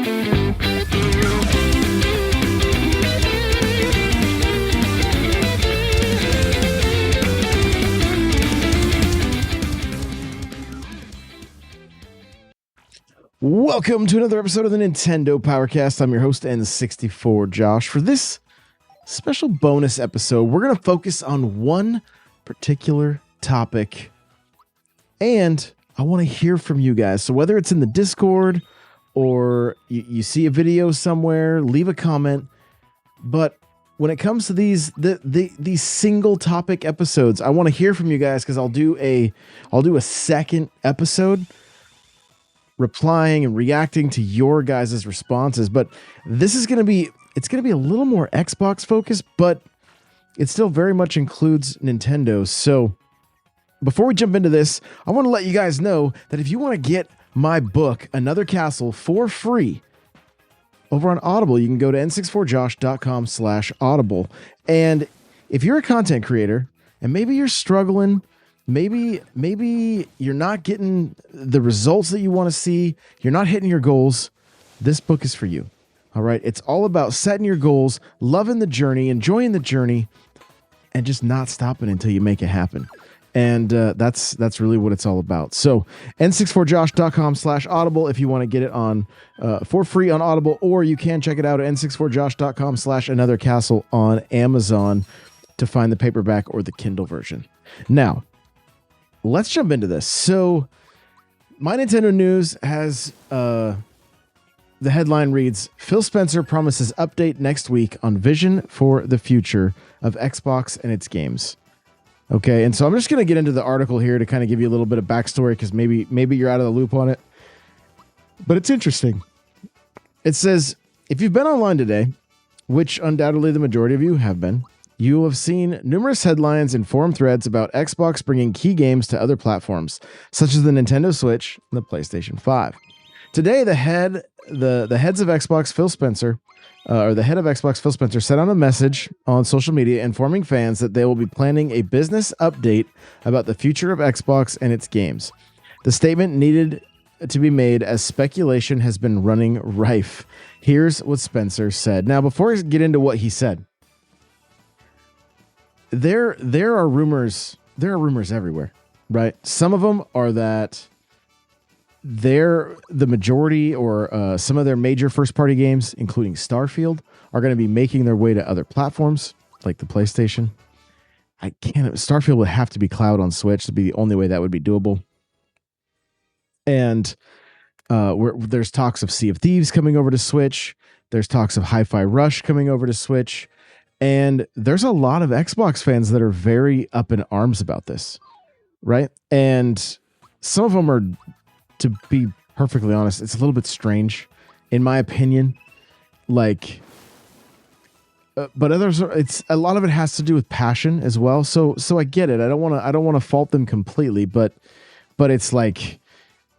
Welcome to another episode of the Nintendo Powercast. I'm your host, N64 Josh. For this special bonus episode, we're going to focus on one particular topic, and I want to hear from you guys. So whether it's in the Discord or you see a video somewhere, leave a comment. But when it comes to these single topic episodes, I want to hear from you guys because I'll do a second episode replying and reacting to your guys' responses. But this is going to be a little more Xbox focused, but it still very much includes Nintendo. So before we jump into this, I want to let you guys know that if you want to get my book, Another Castle, for free over on Audible, you can go to n64josh.com/audible. And if you're a content creator and maybe you're struggling, maybe you're not getting the results that you want to see, you're not hitting your goals, this book is for you. All right. It's all about setting your goals, loving the journey, enjoying the journey, and just not stopping until you make it happen. And that's really what it's all about. So n64josh.com/audible if you want to get it on for free on Audible, or you can check it out at n64josh.com/anothercastle on Amazon to find the paperback or the Kindle version. Now, let's jump into this. So my Nintendo news has the headline reads, Phil Spencer promises update next week on vision for the future of Xbox and its games. Okay, and so I'm just going to get into the article here to kind of give you a little bit of backstory because maybe you're out of the loop on it. But it's interesting. It says, if you've been online today, which undoubtedly the majority of you have been, you will have seen numerous headlines and forum threads about Xbox bringing key games to other platforms, such as the Nintendo Switch and the PlayStation 5. Today, the heads of Xbox, Phil Spencer, the head of Xbox, Phil Spencer, sent out a message on social media informing fans that they will be planning a business update about the future of Xbox and its games. The statement needed to be made as speculation has been running rife. Here's what Spencer said. Now, before I get into what he said, there are rumors everywhere, right? Some of them are that the majority or some of their major first-party games, including Starfield, are going to be making their way to other platforms like the PlayStation. Starfield would have to be cloud on Switch to be the only way that would be doable. And there's talks of Sea of Thieves coming over to Switch. There's talks of Hi-Fi Rush coming over to Switch. And there's a lot of Xbox fans that are very up in arms about this, right? And some of them are, to be perfectly honest, it's a little bit strange, in my opinion. But others, it's a lot of it has to do with passion as well. So I get it. I don't want to fault them completely, but it's like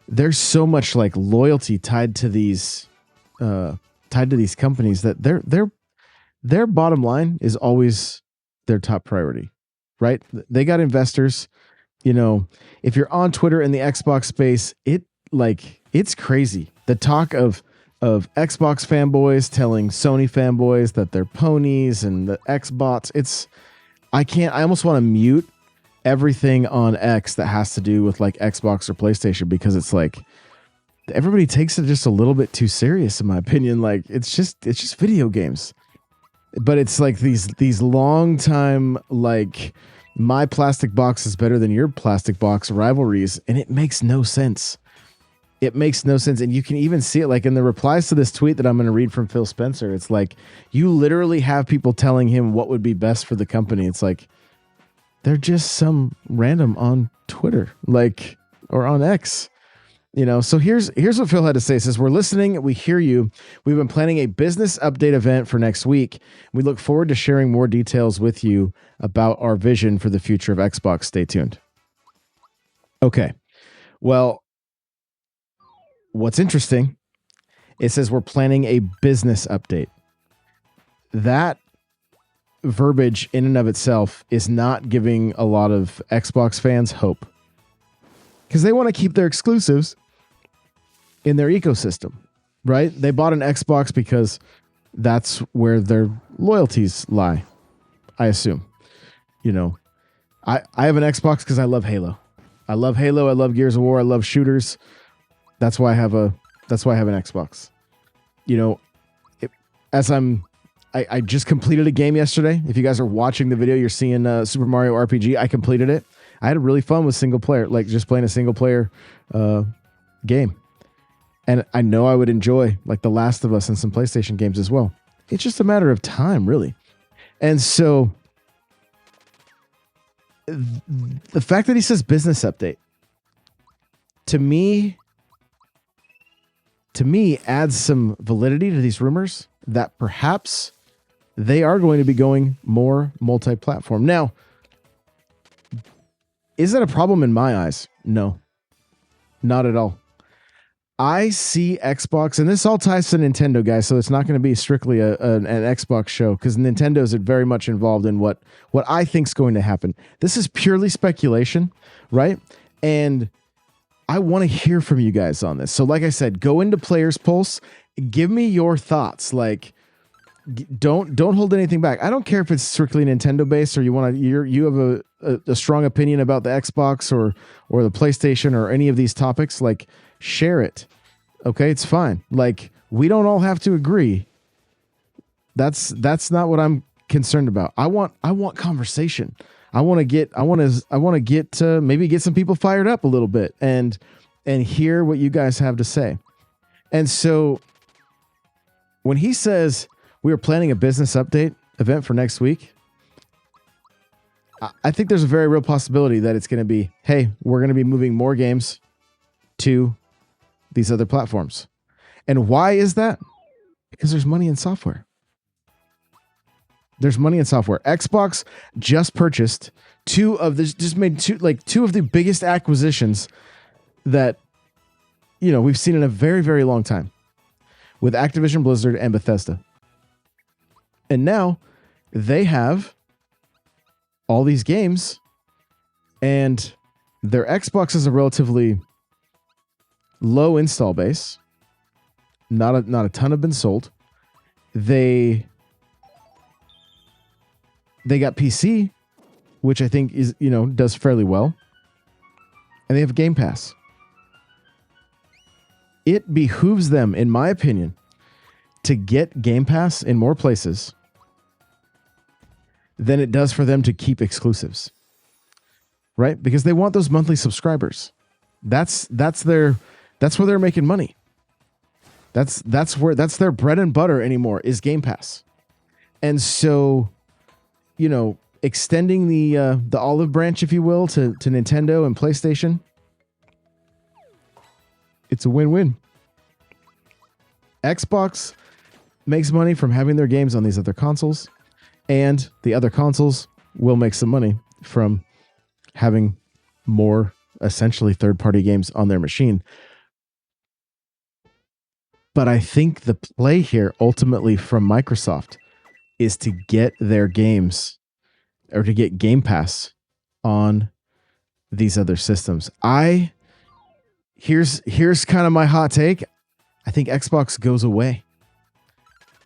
there's so much like loyalty tied to these companies that their bottom line is always their top priority, right? They got investors. You know, if you're on Twitter in the Xbox space, it's crazy. The talk of Xbox fanboys telling Sony fanboys that they're ponies and the Xbots. I almost want to mute everything on X that has to do with like Xbox or PlayStation because it's like everybody takes it just a little bit too serious, in my opinion. Like it's just video games. But it's like these long time, like my plastic box is better than your plastic box rivalries. And it makes no sense. It makes no sense. And you can even see it like in the replies to this tweet that I'm going to read from Phil Spencer. It's like you literally have people telling him what would be best for the company. It's like they're just some random on Twitter, like, or on X. You know, so here's what Phil had to say. It says, we're listening. We hear you. We've been planning a business update event for next week. We look forward to sharing more details with you about our vision for the future of Xbox. Stay tuned. Okay. Well, what's interesting, it says we're planning a business update. That verbiage in and of itself is not giving a lot of Xbox fans hope because they want to keep their exclusives in their ecosystem. right? They bought an Xbox because that's where their loyalties lie, I assume. You know, I have an Xbox because I love Halo. I love Halo. I love Gears of War. I love shooters. That's why I have an Xbox. You know, it, as I just completed a game yesterday. If you guys are watching the video, you're seeing Super Mario RPG. I completed it. I had really fun with single player, like just playing a single player game. And I know I would enjoy like The Last of Us and some PlayStation games as well. It's just a matter of time, really. And so the fact that he says business update to me adds some validity to these rumors that perhaps they are going to be going more multi-platform. Now, is that a problem in my eyes? No, not at all. I see Xbox, and this all ties to Nintendo, guys, so it's not going to be strictly an Xbox show because Nintendo is very much involved in what I think is going to happen. This is purely speculation, right? And I want to hear from you guys on this. So like I said, go into Players Pulse, give me your thoughts. Like, don't hold anything back. I don't care if it's strictly Nintendo based or you have a strong opinion about the Xbox or the PlayStation or any of these topics. Like, share it. Okay, it's fine. Like, we don't all have to agree. That's not what I'm concerned about. I want conversation. I want to get maybe get some people fired up a little bit and hear what you guys have to say. And so when he says we are planning a business update event for next week, I think there's a very real possibility that it's going to be, hey, we're going to be moving more games to these other platforms. And why is that? Because there's money in software. There's money in software. Xbox just purchased two of the biggest acquisitions that, we've seen in a very, very long time with Activision Blizzard and Bethesda. And now they have all these games, and their Xbox is a relatively low install base. Not a ton have been sold. They got PC, which I think is, does fairly well. And they have Game Pass. It behooves them, in my opinion, to get Game Pass in more places than it does for them to keep exclusives. Right? Because they want those monthly subscribers. That's where they're making money. That's their bread and butter anymore is Game Pass. And so, extending the olive branch, if you will, to Nintendo and PlayStation, it's a win-win. Xbox makes money from having their games on these other consoles, and the other consoles will make some money from having more essentially third-party games on their machine. But I think the play here ultimately from Microsoft is to get their games or to get Game Pass on these other systems. Here's kind of my hot take. I think Xbox goes away.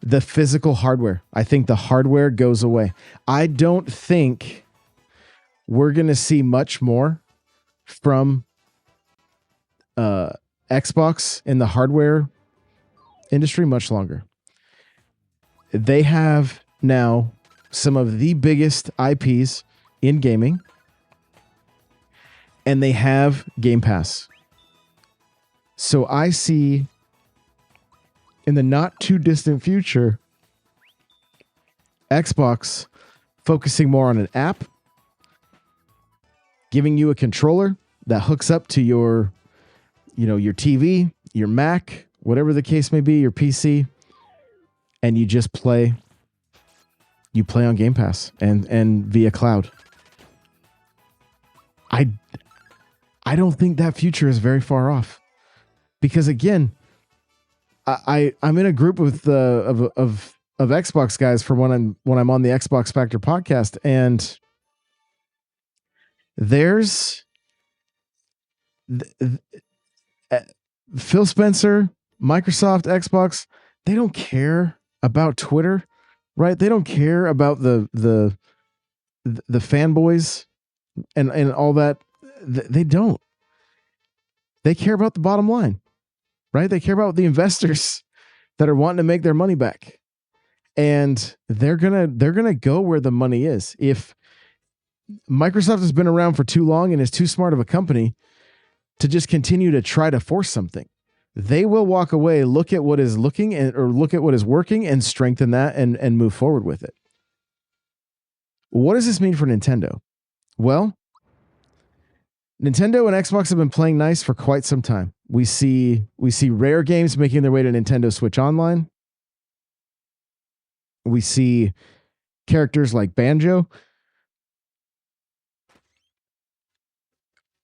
The physical hardware. I think the hardware goes away. I don't think we're going to see much more from Xbox in the hardware industry much longer. They have now some of the biggest IPs in gaming, and they have Game Pass. So I see in the not too distant future, Xbox focusing more on an app, giving you a controller that hooks up to your TV, your Mac, whatever the case may be, your PC, and you just play. You play on Game Pass and via cloud. I don't think that future is very far off, because again, I'm in a group with of Xbox guys for when I'm on the Xbox Factor podcast, and there's Phil Spencer Microsoft, Xbox, they don't care about Twitter, right? They don't care about the fanboys and all that. They don't. They care about the bottom line, right? They care about the investors that are wanting to make their money back. And they're gonna go where the money is. If Microsoft has been around for too long and is too smart of a company to just continue to try to force something, they will walk away, look at what is look at what is working and strengthen that and move forward with it. What does this mean for Nintendo? Well, Nintendo and Xbox have been playing nice for quite some time. We see rare games making their way to Nintendo Switch Online. We see characters like Banjo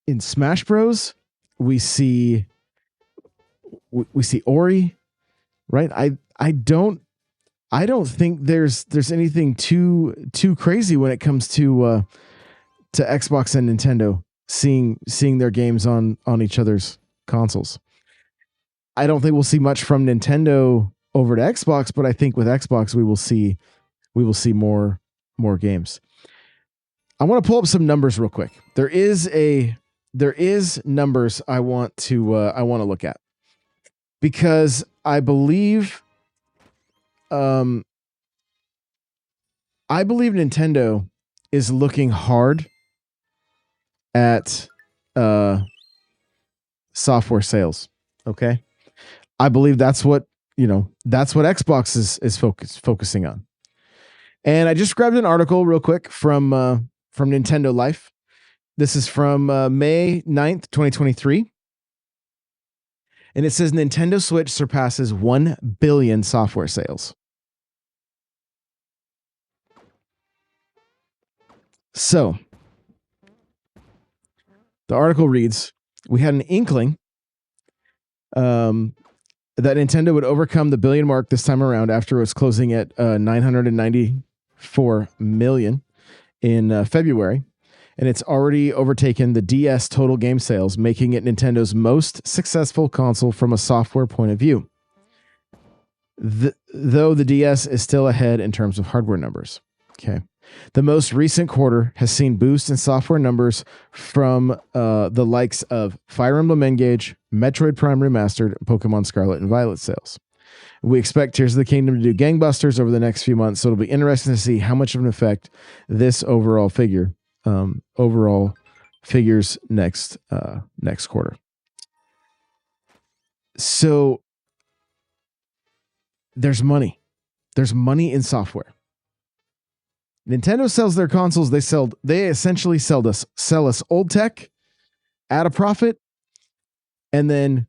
in Smash Bros. We see Ori, right? I don't think there's anything too crazy when it comes to Xbox and Nintendo seeing their games on each other's consoles. I don't think we'll see much from Nintendo over to Xbox, but I think with Xbox we will see more games. I want to pull up some numbers real quick. There is numbers I want to look at, because I believe Nintendo is looking hard at software sales. Okay, I believe that's what Xbox is focusing on. And I just grabbed an article real quick from Nintendo Life. This is from May 9th, 2023. And it says Nintendo Switch surpasses 1 billion software sales. So the article reads, we had an inkling that Nintendo would overcome the billion mark this time around after it was closing at 994 million in February. And it's already overtaken the DS total game sales, making it Nintendo's most successful console from a software point of view. Though the DS is still ahead in terms of hardware numbers. Okay. The most recent quarter has seen boosts in software numbers from the likes of Fire Emblem Engage, Metroid Prime Remastered, Pokemon Scarlet and Violet sales. We expect Tears of the Kingdom to do gangbusters over the next few months, so it'll be interesting to see how much of an effect this overall figures next quarter. So there's money in software. Nintendo sells their consoles. They essentially sell us old tech at a profit, and then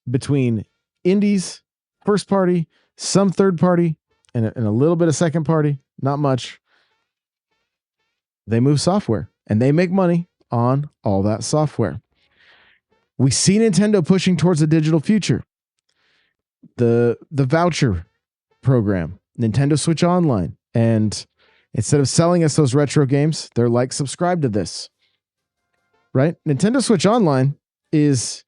between indies, first party, some third party, and a little bit of second party, not much, they move software and they make money on all that software. We see Nintendo pushing towards a digital future. The voucher program, Nintendo Switch Online. And instead of selling us those retro games, they're like, subscribe to this, right? Nintendo Switch Online is,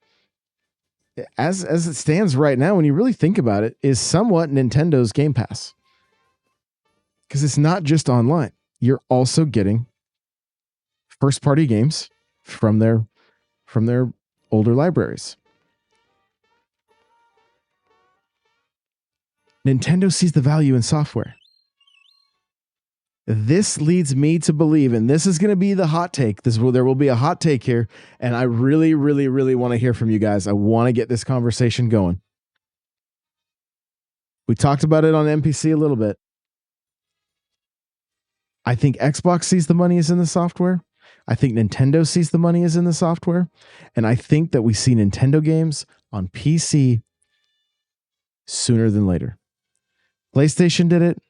as it stands right now, when you really think about it, is somewhat Nintendo's Game Pass. Because it's not just online. You're also getting first party games from their older libraries. Nintendo sees the value in software. This leads me to believe, and this is going to be the hot take. There will be a hot take here, and I really, really, really want to hear from you guys. I want to get this conversation going. We talked about it on NPC a little bit. I think Xbox sees the money is in the software. I think Nintendo sees the money is in the software. And I think that we see Nintendo games on PC sooner than later. PlayStation did it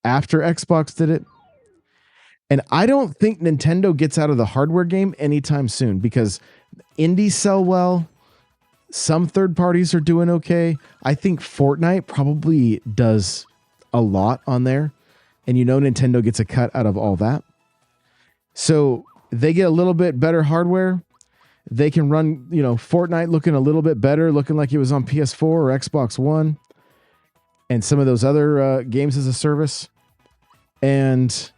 after Xbox did it. And I don't think Nintendo gets out of the hardware game anytime soon, because indies sell well. Some third parties are doing okay. I think Fortnite probably does a lot on there. And Nintendo gets a cut out of all that. So they get a little bit better hardware. They can run, Fortnite looking a little bit better, looking like it was on PS4 or Xbox One, and some of those other games as a service. And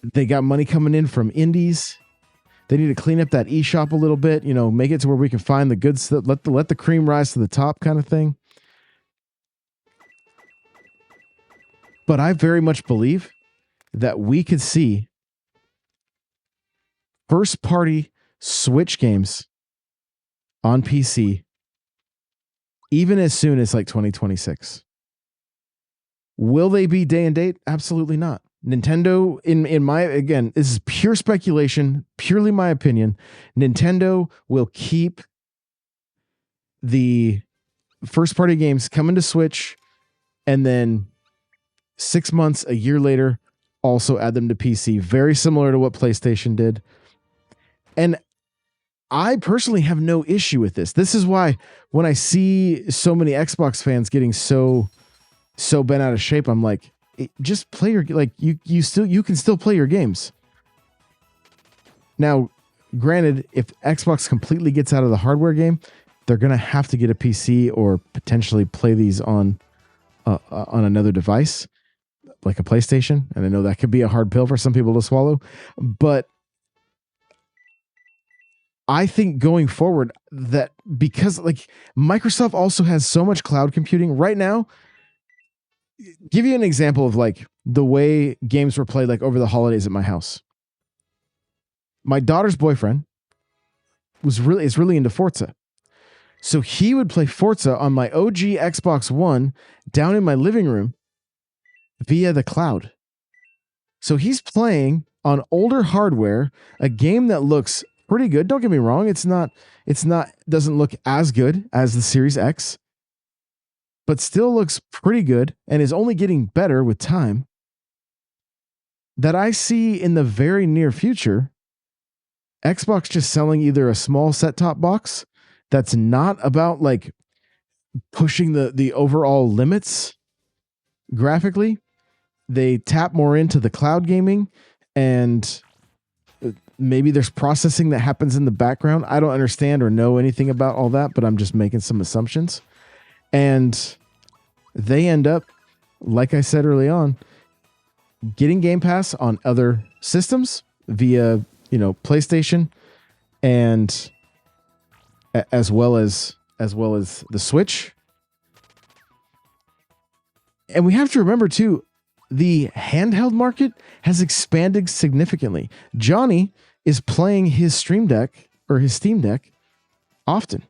they got money coming in from indies. They need to clean up that eShop a little bit, make it to where we can find the good stuff, let the cream rise to the top kind of thing. But I very much believe that we could see first party Switch games on PC even as soon as like 2026. Will they be day and date? Absolutely not. Nintendo, in my, again, this is pure speculation, purely my opinion. Nintendo will keep the first party games coming to Switch, and then 6 months, a year later, also add them to PC. Very similar to what PlayStation did. And I personally have no issue with this. This is why when I see so many Xbox fans getting so bent out of shape, I'm like, just play your, like, you can still play your games. Now, granted, if Xbox completely gets out of the hardware game, they're going to have to get a PC or potentially play these on another device like a PlayStation. And I know that could be a hard pill for some people to swallow, but I think going forward that because like Microsoft also has so much cloud computing right now. Give you an example of like the way games were played like over the holidays at my house. My daughter's boyfriend is really into Forza. So he would play Forza on my OG Xbox One down in my living room via the cloud. So he's playing on older hardware, a game that looks pretty good. Don't get me wrong. Doesn't look as good as the Series X, but still looks pretty good and is only getting better with time. That I see in the very near future, Xbox just selling either a small set-top box that's not about like pushing the overall limits graphically. They tap more into the cloud gaming, and maybe there's processing that happens in the background. I don't understand or know anything about all that, but I'm just making some assumptions. And they end up, like I said early on, getting Game Pass on other systems via, PlayStation, and as well as the Switch. And we have to remember too, the handheld market has expanded significantly. Johnny is playing his Stream Deck or his Steam Deck often.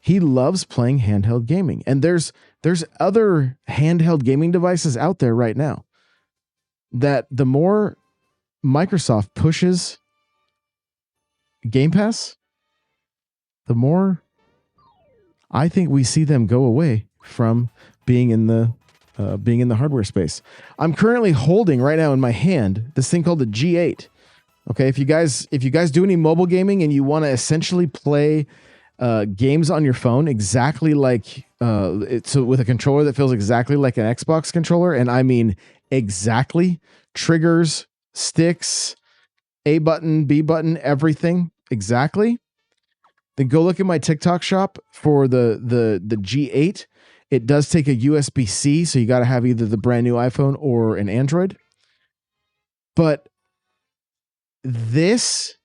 He loves playing handheld gaming. And there's other handheld gaming devices out there right now that the more Microsoft pushes Game Pass, the more I think we see them go away from being in the hardware space. I'm currently holding right now in my hand this thing called the G8. Okay, if you guys do any mobile gaming and you want to essentially play games on your phone exactly like so with a controller that feels exactly like an Xbox controller, and I mean exactly, triggers, sticks, A button, B button, everything exactly, then go look at my TikTok shop for the G8. It does take a USB-C, so you got to have either the brand new iPhone or an Android. But this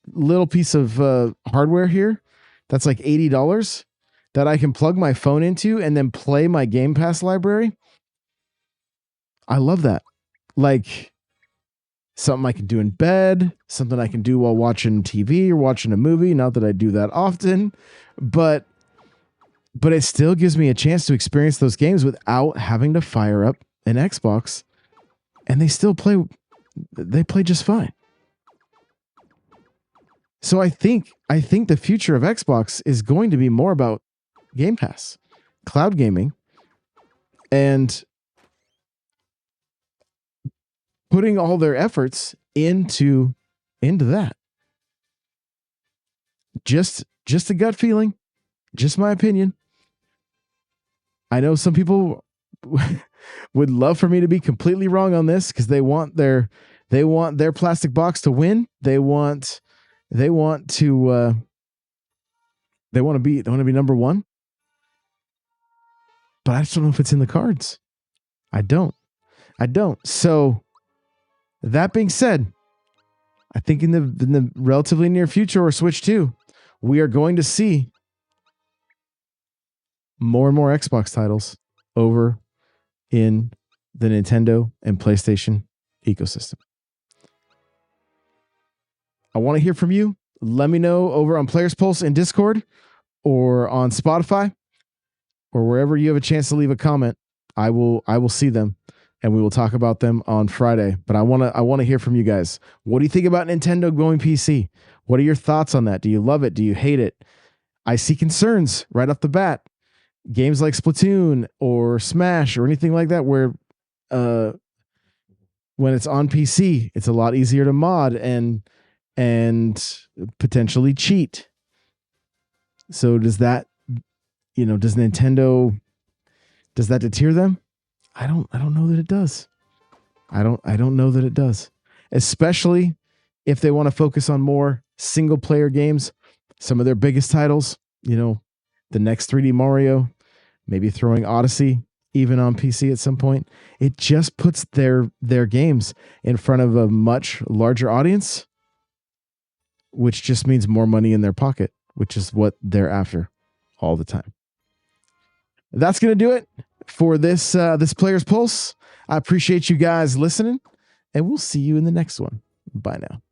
little piece of hardware here, that's like $80 that I can plug my phone into and then play my Game Pass library. I love that. Like something I can do in bed, something I can do while watching TV or watching a movie. Not that I do that often, but it still gives me a chance to experience those games without having to fire up an Xbox, and they play just fine. So I think the future of Xbox is going to be more about Game Pass, cloud gaming, and putting all their efforts into that. Just a gut feeling, just my opinion. I know some people would love for me to be completely wrong on this because they want their plastic box to win. They want They want to be number one, but I just don't know if it's in the cards. I don't. So that being said, I think in the relatively near future, or Switch 2, we are going to see more and more Xbox titles over in the Nintendo and PlayStation ecosystem. I want to hear from you. Let me know over on Players Pulse in Discord or on Spotify or wherever you have a chance to leave a comment. I will see them and we will talk about them on Friday. But I want to hear from you guys. What do you think about Nintendo going PC? What are your thoughts on that? Do you love it? Do you hate it? I see concerns right off the bat. Games like Splatoon or Smash or anything like that, where when it's on PC, it's a lot easier to mod and potentially cheat. So does that, does Nintendo, does that deter them? I don't know that it does. I don't know that it does. Especially if they want to focus on more single player games, some of their biggest titles, the next 3D Mario, maybe throwing Odyssey even on PC at some point. It just puts their games in front of a much larger audience, which just means more money in their pocket, which is what they're after all the time. That's going to do it for this Players Pulse. I appreciate you guys listening, and we'll see you in the next one. Bye now.